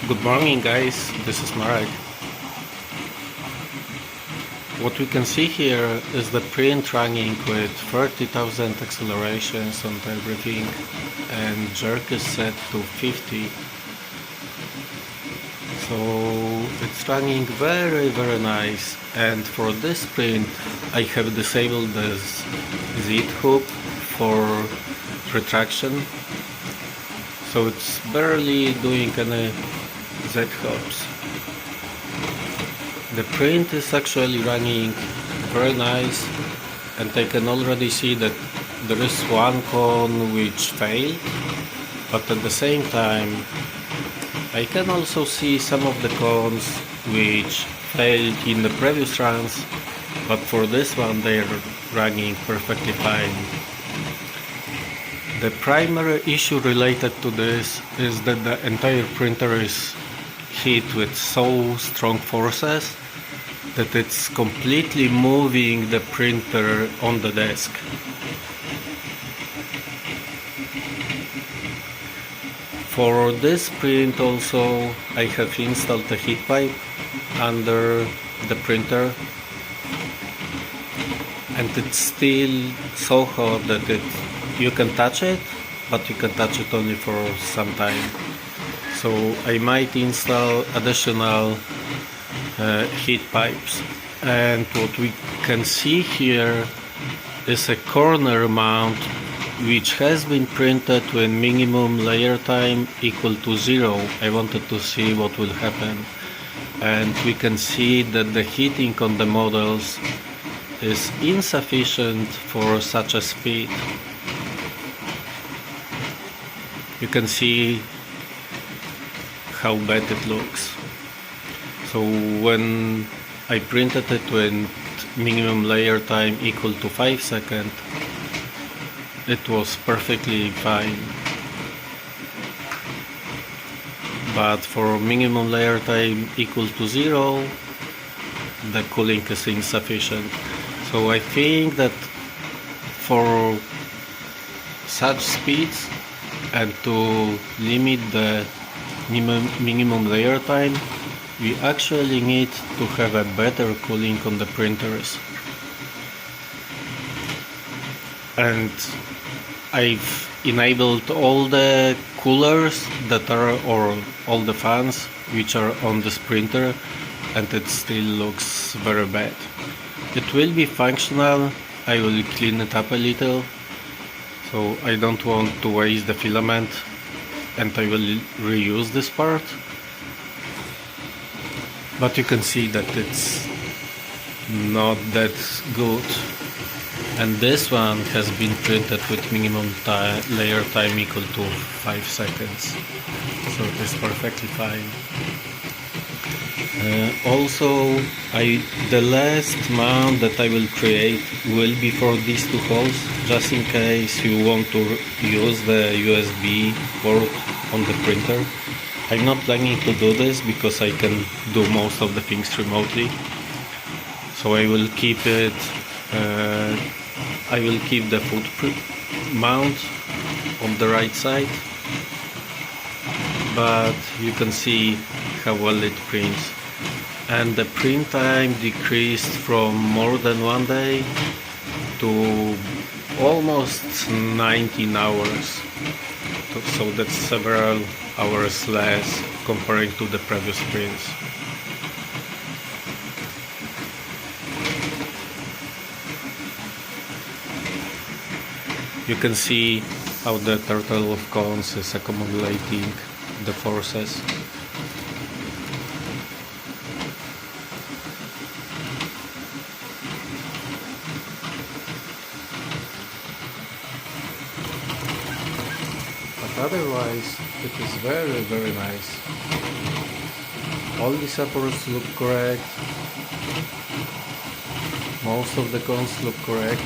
Good morning, guys, this is Marek. What we can see here is the print running with 30,000 accelerations on everything, and jerk is set to 50. So it's running very nice, and for this print I have disabled this Z hook for retraction, so it's barely doing any Z hooks. The print is actually running very nice, and I can already see that there is one cone which failed, but at the same time I can also see some of the cones which failed in the previous runs, but for this one they are running perfectly fine. The primary issue related to this is that the entire printer is hit with so strong forces that it's completely moving the printer on the desk. For this print also I have installed a heat pipe under the printer, and it's still so hot that you can touch it, but you can touch it only for some time. So I might install additional heat pipes. And what we can see here is a corner mount which has been printed with minimum layer time equal to 0. I wanted to see what will happen, and we can see that the heating on the models is insufficient for such a speed. You can see how bad it looks. So when I printed it with minimum layer time equal to 5 seconds, it was perfectly fine, but for minimum layer time equal to 0, the cooling is insufficient. So I think that for such speeds and to limit the minimum layer time, we actually need to have a better cooling on the printers. And I've enabled all the coolers that are, or all the fans which are on this printer, and it still looks very bad. It will be functional. I will clean it up a little, so I don't want to waste the filament, and I will reuse this part. But you can see that it's not that good. And this one has been printed with minimum layer time equal to 5 seconds, so it is perfectly fine. Also, the last mount that I will create will be for these two holes, just in case you want to use the USB port on the printer. I'm not planning to do this because I can do most of the things remotely, so I will keep it. I will keep the foot mount on the right side, but you can see how well it prints, and the print time decreased from more than 1 day to almost 19 hours, so that's several hours less comparing to the previous prints. You can see how the turtle of cones is accumulating the forces. But otherwise, it is very nice. All the supports look correct. Most of the cones look correct.